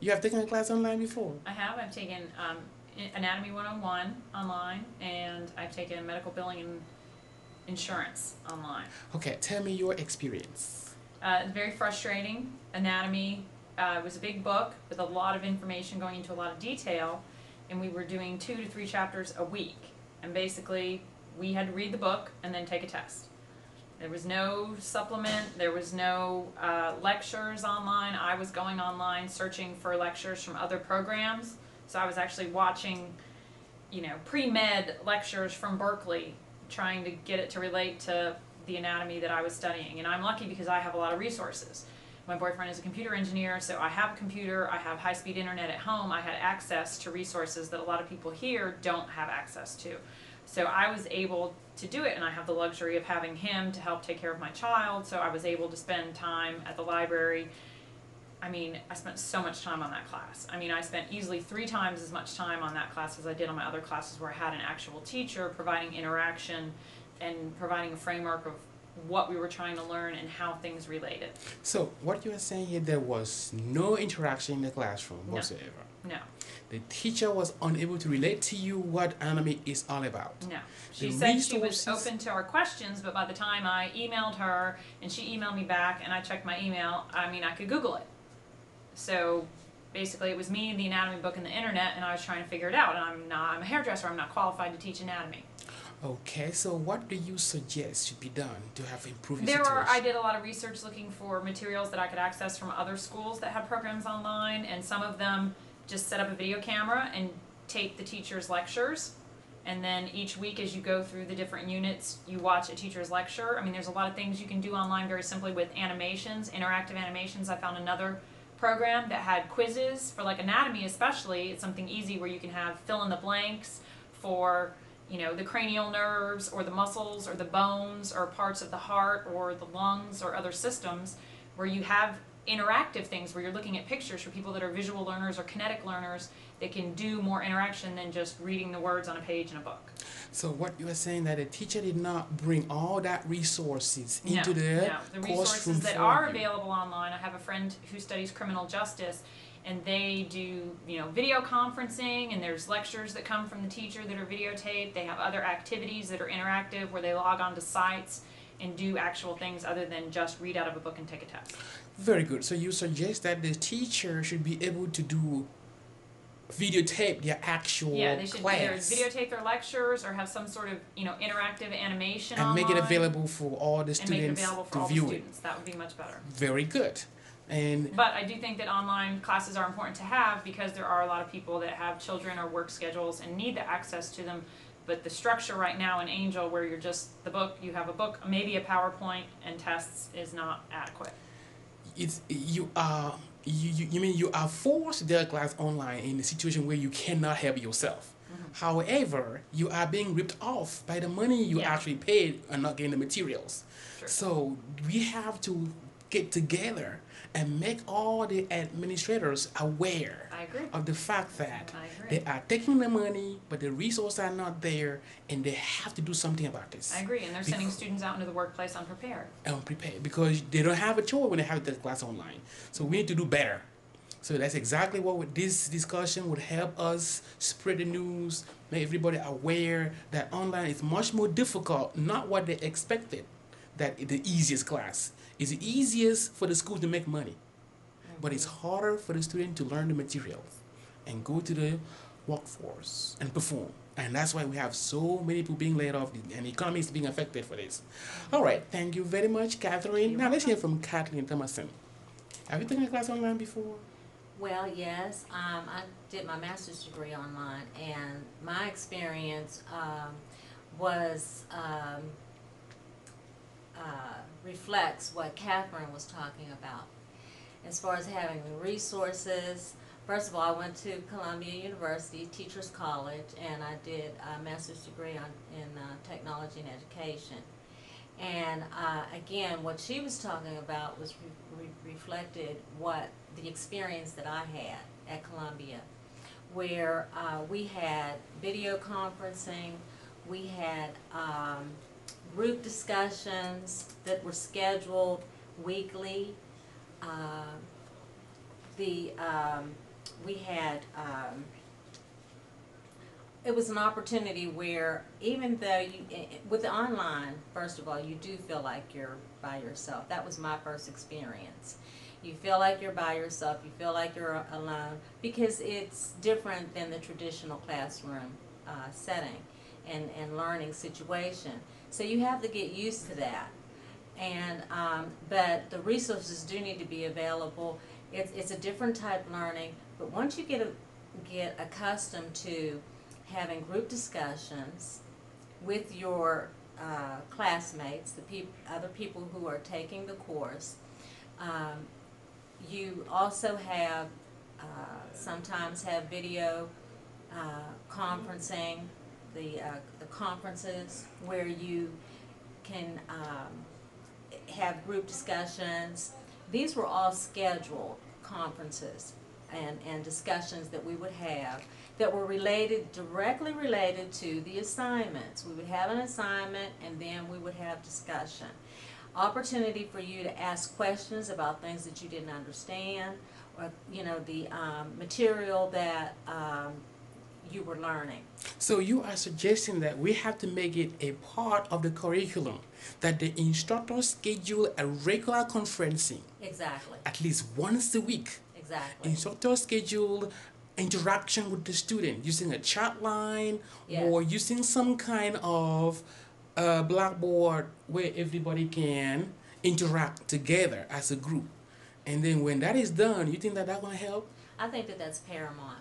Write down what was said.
You have taken a class online before? I have. I've taken Anatomy 101 online, and I've taken Medical Billing and Insurance online. Okay, tell me your experience. Very frustrating. Anatomy was a big book with a lot of information going into a lot of detail, and we were doing 2 to 3 chapters a week. And basically, we had to read the book and then take a test. There was no supplement, there was no lectures online. I was going online searching for lectures from other programs. So I was actually watching, pre-med lectures from Berkeley, trying to get it to relate to the anatomy that I was studying. And I'm lucky because I have a lot of resources. My boyfriend is a computer engineer, so I have a computer, I have high-speed internet at home. I had access to resources that a lot of people here don't have access to. So I was able to do it, and I have the luxury of having him to help take care of my child, so I was able to spend time at the library. I mean, I spent so much time on that class. I mean, I spent easily 3 times as much time on that class as I did on my other classes where I had an actual teacher providing interaction and providing a framework of what we were trying to learn and how things related. So what you are saying here, there was no interaction in the classroom whatsoever. No. The teacher was unable to relate to you what anatomy is all about. No. She said she was open to our questions, but by the time I emailed her and she emailed me back and I checked my email, I mean, I could Google it. So basically it was me, the anatomy book, and the internet, and I was trying to figure it out. And I'm a hairdresser, I'm not qualified to teach anatomy. Okay, so what do you suggest should be done to have improved the situation? I did a lot of research looking for materials that I could access from other schools that had programs online, and some of them just set up a video camera and tape the teacher's lectures. And then each week as you go through the different units, you watch a teacher's lecture. I mean, there's a lot of things you can do online very simply with animations, interactive animations. I found another program that had quizzes for like anatomy especially. It's something easy where you can have fill in the blanks for the cranial nerves or the muscles or the bones or parts of the heart or the lungs or other systems, where you have interactive things where you're looking at pictures for people that are visual learners or kinetic learners that can do more interaction than just reading the words on a page in a book. So what you are saying that the teacher did not bring all that resources into the the resources that are available online. I have a friend who studies criminal justice, and they do video conferencing, and there's lectures that come from the teacher that are videotaped. They have other activities that are interactive where they log on to sites and do actual things other than just read out of a book and take a test. Very good. So you suggest that the teacher should be able to do videotape their actual they should either class videotape their lectures or have some sort of interactive animation and online, make it available for all the students to view it. That would be much better. Very good. But I do think that online classes are important to have because there are a lot of people that have children or work schedules and need the access to them. But the structure right now in Angel, where you're just you have a book, maybe a PowerPoint, and tests, is not adequate. You mean you are forced to do a class online in a situation where you cannot help yourself. However, you are being ripped off by the money you actually paid and not getting the materials. Sure. So we have to get together and make all the administrators aware of the fact that they are taking the money, but the resources are not there, and they have to do something about this. I agree, and they're sending students out into the workplace unprepared. Unprepared, because they don't have a choice when they have the class online. So we need to do better. So that's exactly what this discussion would help us spread the news, make everybody aware that online is much more difficult, not what they expected, that the easiest class. It's the easiest for the school to make money, but it's harder for the student to learn the materials and go to the workforce and perform. And that's why we have so many people being laid off, and the economy is being affected for this. All right, thank you very much, Catherine. Now let's hear from Kathleen Thomason. Have you taken a class online before? Well, yes. I did my master's degree online, and my experience was reflects what Catherine was talking about. As far as having the resources, first of all, I went to Columbia University Teachers College, and I did a master's degree in technology and education. And again, what she was talking about was reflected what the experience that I had at Columbia, where we had video conferencing, we had group discussions that were scheduled weekly. The we had, it was an opportunity where even though with the online, first of all, you do feel like you're by yourself. That was my first experience. You feel like you're by yourself, you feel like you're alone, because it's different than the traditional classroom setting and learning situation. So you have to get used to that. And but the resources do need to be available. It's a different type of learning, but once you get accustomed to having group discussions with your classmates, the other people who are taking the course, you also have sometimes have video conferencing, the conferences where you can have group discussions. These were all scheduled conferences and discussions that we would have that were directly related to the assignments. We would have an assignment and then we would have discussion. Opportunity for you to ask questions about things that you didn't understand, or the material that you were learning. So you are suggesting that we have to make it a part of the curriculum, that the instructor schedule a regular conferencing. Exactly. At least once a week. Exactly. Instructor schedule interaction with the student using a chat line, Yes. or using some kind of blackboard where everybody can interact together as a group. And then when that is done, you think that that's going to help? I think that that's paramount.